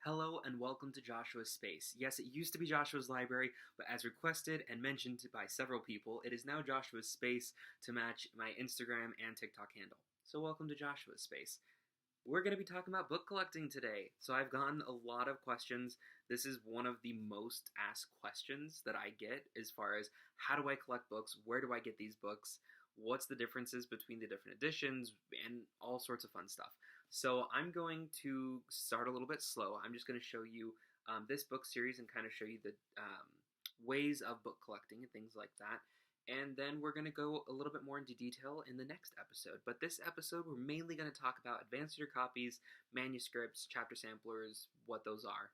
Hello and welcome to Joshua's Space. Yes, it used to be Joshua's Library, but as requested and mentioned by several people, it is now Joshua's Space to match my Instagram and TikTok handle. So welcome to Joshua's Space. We're going to be talking about book collecting today. So I've gotten a lot of questions. This is one of the most asked questions that I get as far as how do I collect books? Where do I get these books? What's the differences between the different editions and all sorts of fun stuff. So I'm going to start a little bit slow. I'm just going to show you this book series and kind of show you the ways of book collecting and things like that. And then we're going to go a little bit more into detail in the next episode. But this episode, we're mainly going to talk about advanced reader copies, manuscripts, chapter samplers, what those are.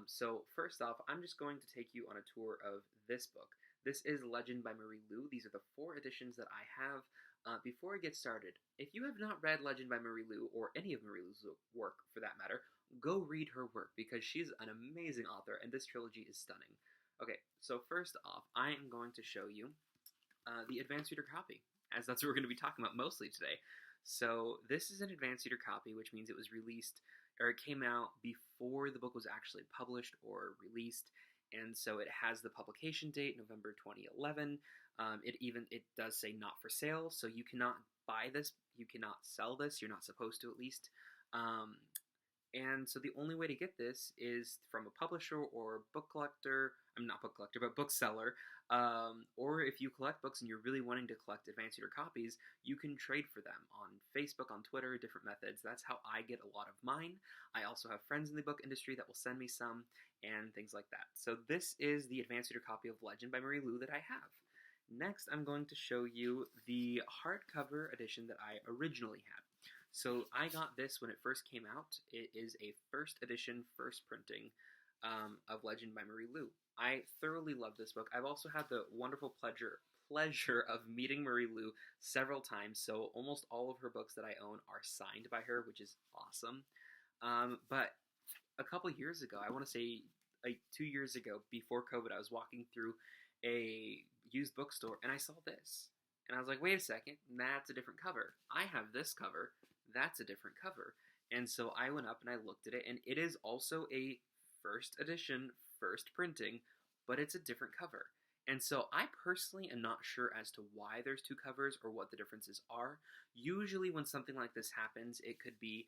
So first off, I'm just going to take you on a tour of this book. This is Legend by Marie Lu. These are the 4 editions that I have. Before I get started, if you have not read Legend by Marie Lu, or any of Marie Lu's work for that matter, go read her work because she's an amazing author and this trilogy is stunning. Okay, so first off, I am going to show you the advanced reader copy, as that's what we're going to be talking about mostly today. So this is an advanced reader copy, which means it was released, or it came out before the book was actually published or released, and so it has the publication date, November 2011. It does say not for sale, so you cannot buy this, you cannot sell this, you're not supposed to at least. And so the only way to get this is from a publisher or book collector. I'm not book collector, but bookseller. Or if you collect books and you're really wanting to collect advanced reader copies, you can trade for them on Facebook, on Twitter, different methods. That's how I get a lot of mine. I also have friends in the book industry that will send me some and things like that. So this is the advanced reader copy of Legend by Marie Lu that I have. Next, I'm going to show you the hardcover edition that I originally had. So I got this when it first came out. It is a first edition, first printing of Legend by Marie Lu. I thoroughly love this book. I've also had the wonderful pleasure of meeting Marie Lu several times, so almost all of her books that I own are signed by her, which is awesome. But a couple years ago, I want to say like 2 years ago, before COVID, I was walking through a used bookstore and I saw this. And I was like, wait a second, that's a different cover. I have this cover, that's a different cover. And so I went up and I looked at it, and it is also a first edition, first printing, but it's a different cover. And so I personally am not sure as to why there's 2 covers or what the differences are. Usually when something like this happens, it could be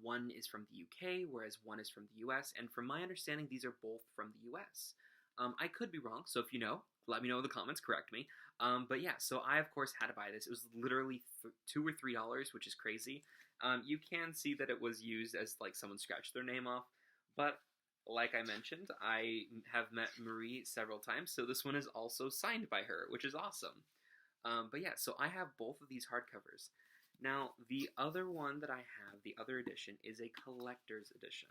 one is from the UK, whereas one is from the US. And from my understanding, these are both from the US. I could be wrong, so if you know, let me know in the comments, correct me. But yeah, so I, of course, had to buy this. It was literally $2 or $3, which is crazy. You can see that it was used as, like, someone scratched their name off. But, like I mentioned, I have met Marie several times, so this one is also signed by her, which is awesome. But yeah, so I have both of these hardcovers. Now, the other one that I have, the other edition, is a collector's edition.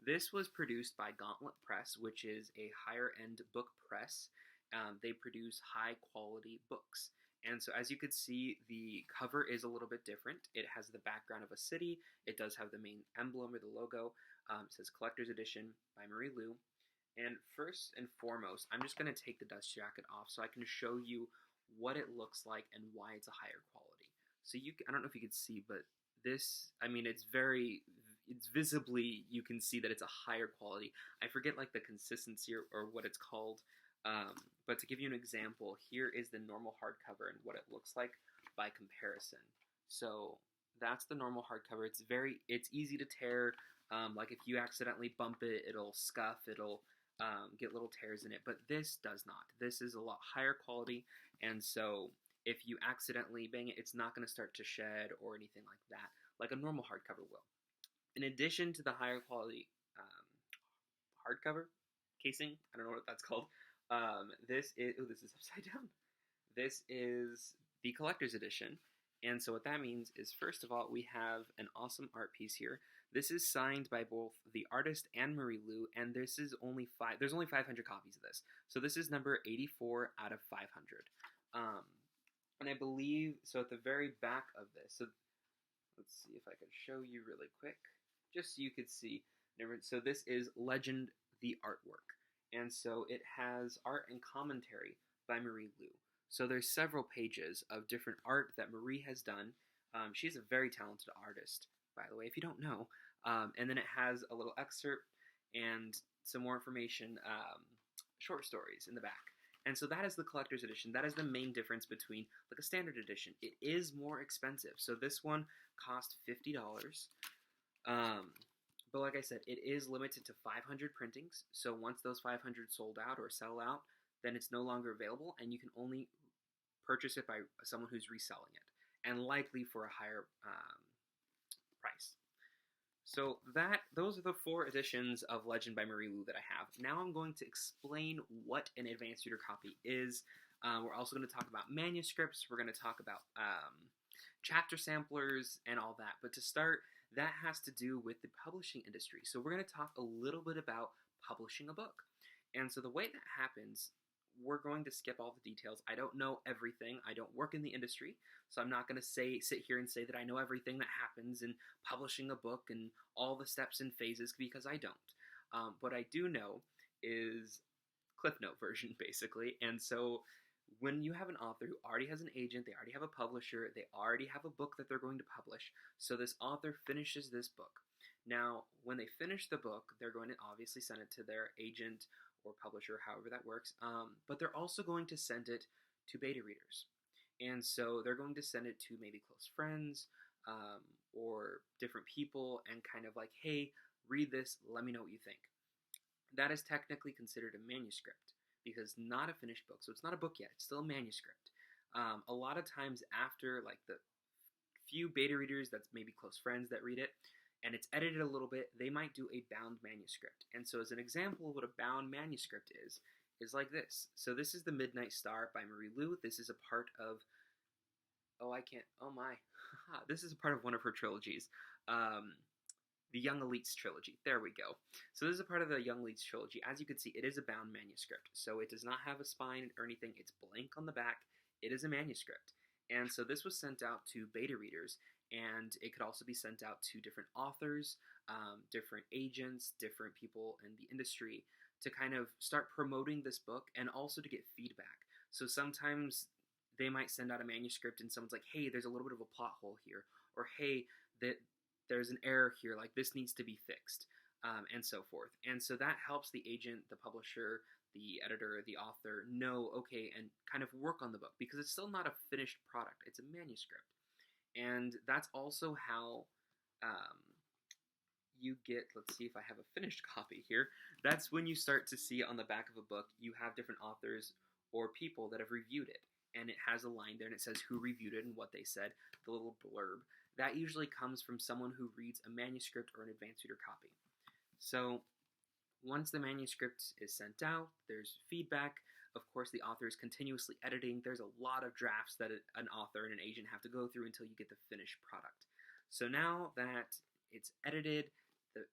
This was produced by Gauntlet Press, which is a higher-end book press. They produce high-quality books. And so as you can see, the cover is a little bit different. It has the background of a city. It does have the main emblem or the logo. It says Collector's Edition by Marie Lu. And first and foremost, I'm just going to take the dust jacket off so I can show you what it looks like and why it's a higher quality. So I don't know if you can see, but this, I mean, it's visibly, you can see that it's a higher quality. I forget like the consistency or what it's called, but to give you an example, here is the normal hardcover and what it looks like by comparison. So that's the normal hardcover. It's easy to tear. Like if you accidentally bump it, it'll scuff, it'll get little tears in it, but this does not. This is a lot higher quality, and so if you accidentally bang it, it's not going to start to shed or anything like that, like a normal hardcover will. In addition to the higher quality hardcover casing, I don't know what that's called. This is upside down. This is the collector's edition, and so what that means is, first of all, we have an awesome art piece here. This is signed by both the artist and Marie Lu, and this is there's only 500 copies of this. So this is number 84 out of 500. And I believe, so at the very back of this, so let's see if I can show you really quick, just so you could see. So this is Legend, the artwork. And so it has art and commentary by Marie Lu. So there's several pages of different art that Marie has done. She's a very talented artist, by the way, if you don't know. And then it has a little excerpt, and some more information, short stories in the back. And so that is the collector's edition. That is the main difference between like a standard edition. It is more expensive. So this one cost $50. But like I said, it is limited to 500 printings. So once those 500 sold out or sell out, then it's no longer available, and you can only purchase it by someone who's reselling it, and likely for a higher price. So those are the 4 editions of Legend by Marie Lu that I have. Now I'm going to explain what an advanced reader copy is. We're also going to talk about manuscripts. We're going to talk about chapter samplers and all that. But to start, that has to do with the publishing industry. So we're going to talk a little bit about publishing a book. And so the way that happens, we're going to skip all the details. I don't know everything. I don't work in the industry, so I'm not going to sit here and say that I know everything that happens in publishing a book and all the steps and phases, because I don't. What I do know is Cliff Note version, basically. And so when you have an author who already has an agent, they already have a publisher, they already have a book that they're going to publish, so this author finishes this book. Now, when they finish the book, they're going to obviously send it to their agent or publisher, however that works, but they're also going to send it to beta readers. And so they're going to send it to maybe close friends or different people and kind of like, hey, read this, let me know what you think. That is technically considered a manuscript because it's not a finished book, so it's not a book yet, it's still a manuscript. A lot of times after like the few beta readers, that's maybe close friends that read it, and it's edited a little bit, they might do a bound manuscript. And so as an example of what a bound manuscript is like this. So this is The Midnight Star by Marie Lu. This is a part of, this is a part of one of her trilogies. The Young Elites trilogy. There we go. So this is a part of the Young Elites trilogy. As you can see, it is a bound manuscript. So it does not have a spine or anything. It's blank on the back. It is a manuscript. And so this was sent out to beta readers, and it could also be sent out to different authors, different agents, different people in the industry to kind of start promoting this book and also to get feedback. So sometimes they might send out a manuscript and someone's like, hey, there's a little bit of a plot hole here, or hey, there's an error here, like this needs to be fixed, and so forth. And so that helps the agent, the publisher, the editor, the author know, okay, and kind of work on the book, because it's still not a finished product, it's a manuscript. And that's also how you get, let's see if I have a finished copy here, that's when you start to see on the back of a book, you have different authors or people that have reviewed it. And it has a line there and it says who reviewed it and what they said, the little blurb. That usually comes from someone who reads a manuscript or an advanced reader copy. So once the manuscript is sent out, there's feedback. Of course, the author is continuously editing. There's a lot of drafts that an author and an agent have to go through until you get the finished product. So now that it's edited,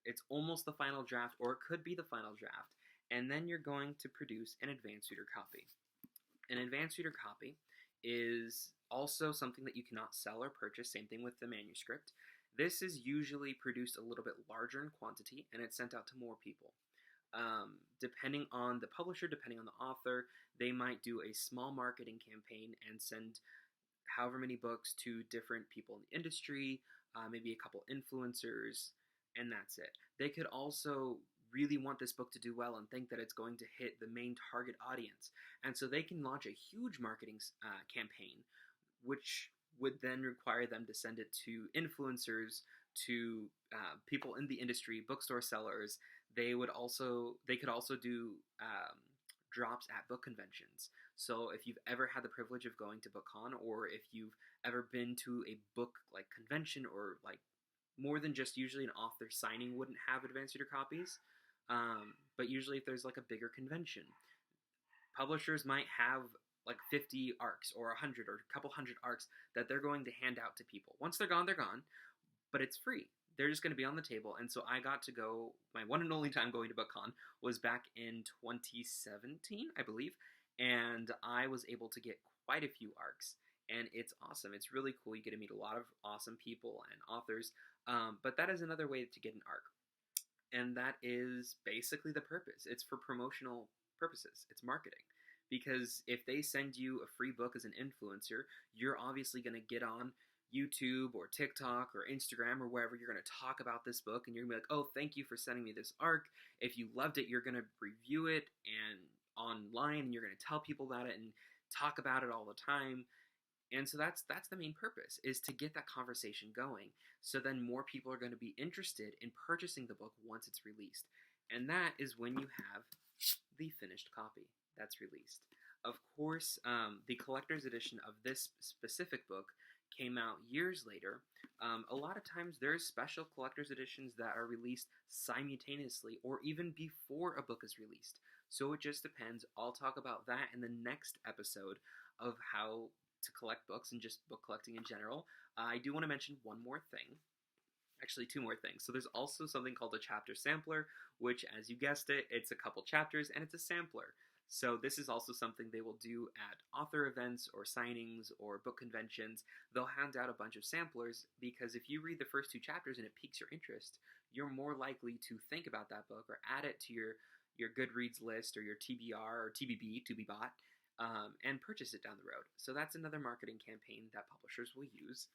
it's almost the final draft, or it could be the final draft, and then you're going to produce an advanced reader copy. An advanced reader copy is also something that you cannot sell or purchase, same thing with the manuscript. This is usually produced a little bit larger in quantity, and it's sent out to more people. Depending on the publisher, depending on the author, they might do a small marketing campaign and send however many books to different people in the industry, maybe a couple influencers, and that's it. They could also really want this book to do well and think that it's going to hit the main target audience. And so they can launch a huge marketing campaign, which would then require them to send it to influencers, to people in the industry, bookstore sellers. They could also do drops at book conventions. So if you've ever had the privilege of going to BookCon, or if you've ever been to a book like convention, or like more than just usually an author signing wouldn't have advanced reader copies, but usually if there's like a bigger convention, publishers might have like 50 arcs or 100 or a couple hundred arcs that they're going to hand out to people. Once they're gone, but it's free. They're just going to be on the table. And so I got to go, my one and only time going to BookCon was back in 2017, I believe, and I was able to get quite a few arcs, and it's awesome. It's really cool. You get to meet a lot of awesome people and authors, but that is another way to get an arc. And that is basically the purpose. It's for promotional purposes. It's marketing. Because if they send you a free book as an influencer, you're obviously going to get on YouTube or TikTok or Instagram or wherever, you're going to talk about this book, and you're going to be like, oh, thank you for sending me this arc. If you loved it, you're going to review it and online, and you're going to tell people about it and talk about it all the time. And so that's the main purpose, is to get that conversation going. So then more people are going to be interested in purchasing the book once it's released. And that is when you have the finished copy that's released. Of course, the collector's edition of this specific book came out years later. A lot of times there's special collector's editions that are released simultaneously or even before a book is released. So it just depends. I'll talk about that in the next episode of how to collect books and just book collecting in general. I do want to mention one more thing. Actually, two more things. So there's also something called a chapter sampler, which, as you guessed it, it's a couple chapters and it's a sampler. So this is also something they will do at author events or signings or book conventions. They'll hand out a bunch of samplers because if you read the first two chapters and it piques your interest, you're more likely to think about that book or add it to your Goodreads list or your TBR or TBB, to be bought, and purchase it down the road. So that's another marketing campaign that publishers will use.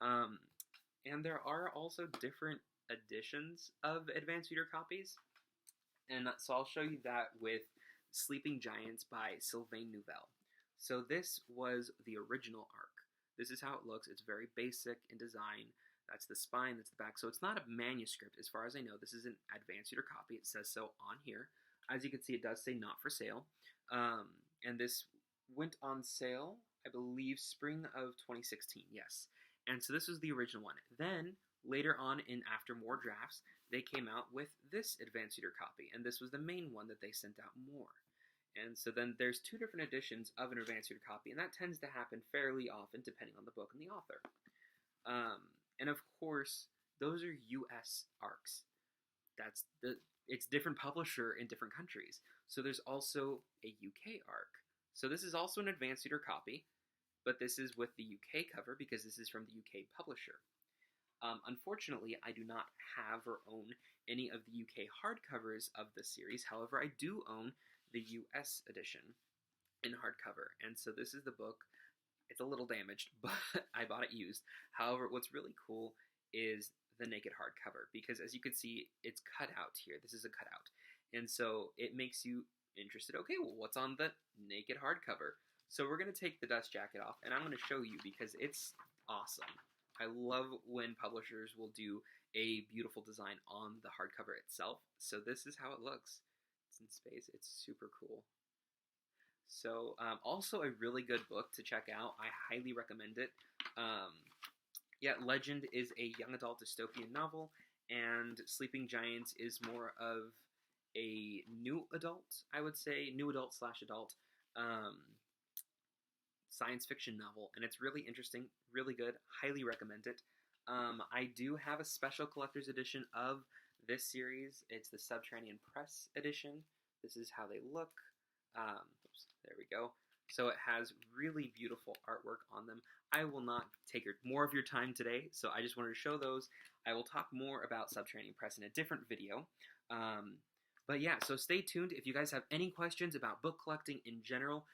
And there are also different editions of advanced reader copies. And so I'll show you that with Sleeping Giants by Sylvain Neuvel. So this was the original arc. This is how it looks. It's very basic in design. That's the spine, that's the back. So it's not a manuscript as far as I know. This is an advanced reader copy. It says so on here. As you can see, it does say not for sale. And this went on sale, I believe, spring of 2016, yes. And so this was the original one. Then, later on, after more drafts, they came out with this advanced reader copy, and this was the main one that they sent out more. And so then there's two different editions of an advanced reader copy, and that tends to happen fairly often depending on the book and the author. And of course, those are US arcs. It's different publisher in different countries. So there's also a UK arc. So this is also an advanced reader copy, but this is with the UK cover because this is from the UK publisher. Unfortunately, I do not have or own any of the UK hardcovers of the series. However, I do own the US edition in hardcover. And so this is the book. It's a little damaged, but I bought it used. However, what's really cool is the naked hardcover, because as you can see, it's cut out here. This is a cutout. And so it makes you interested. Okay, well, what's on the naked hardcover? So we're going to take the dust jacket off, and I'm going to show you because it's awesome. I love when publishers will do a beautiful design on the hardcover itself. So this is how it looks. It's in space. It's super cool. So also a really good book to check out. I highly recommend it. Yeah, Legend is a young adult dystopian novel, and Sleeping Giants is more of a new adult, I would say, new adult / adult science fiction novel, and it's really interesting, really good, highly recommend it. I do have a special collector's edition of this series. It's the Subterranean Press edition. This is how they look. Oops, there we go. So it has really beautiful artwork on them. I will not take more of your time today, so I just wanted to show those. I will talk more about Subterranean Press in a different video. But yeah, so stay tuned. If you guys have any questions about book collecting in general,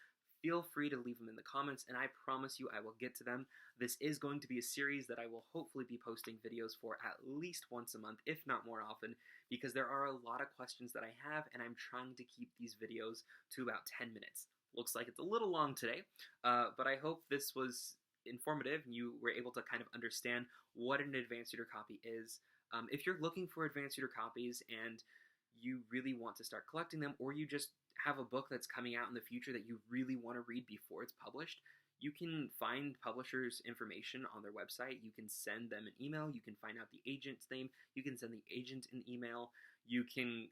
feel free to leave them in the comments, and I promise you I will get to them. This is going to be a series that I will hopefully be posting videos for at least once a month, if not more often, because there are a lot of questions that I have, and I'm trying to keep these videos to about 10 minutes. Looks like it's a little long today, but I hope this was informative and you were able to kind of understand what an advanced reader copy is. If you're looking for advanced reader copies and you really want to start collecting them, or you just have a book that's coming out in the future that you really want to read before it's published, you can find publishers' information on their website. You can send them an email. You can find out the agent's name. You can send the agent an email. You can,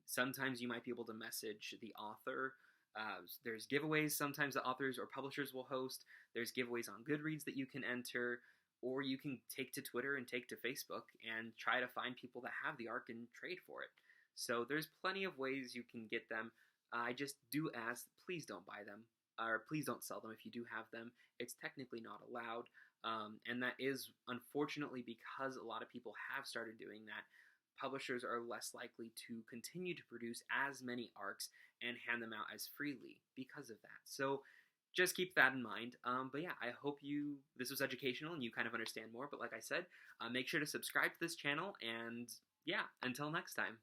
sometimes you might be able to message the author. There's giveaways sometimes the authors or publishers will host. There's giveaways on Goodreads that you can enter, or you can take to Twitter and take to Facebook and try to find people that have the arc and trade for it. So there's plenty of ways you can get them. I just do ask, please don't buy them, or please don't sell them if you do have them. It's technically not allowed, and that is unfortunately because a lot of people have started doing that. Publishers are less likely to continue to produce as many arcs and hand them out as freely because of that. So just keep that in mind. But yeah, I hope this was educational and you kind of understand more. But like I said, make sure to subscribe to this channel, and yeah, until next time.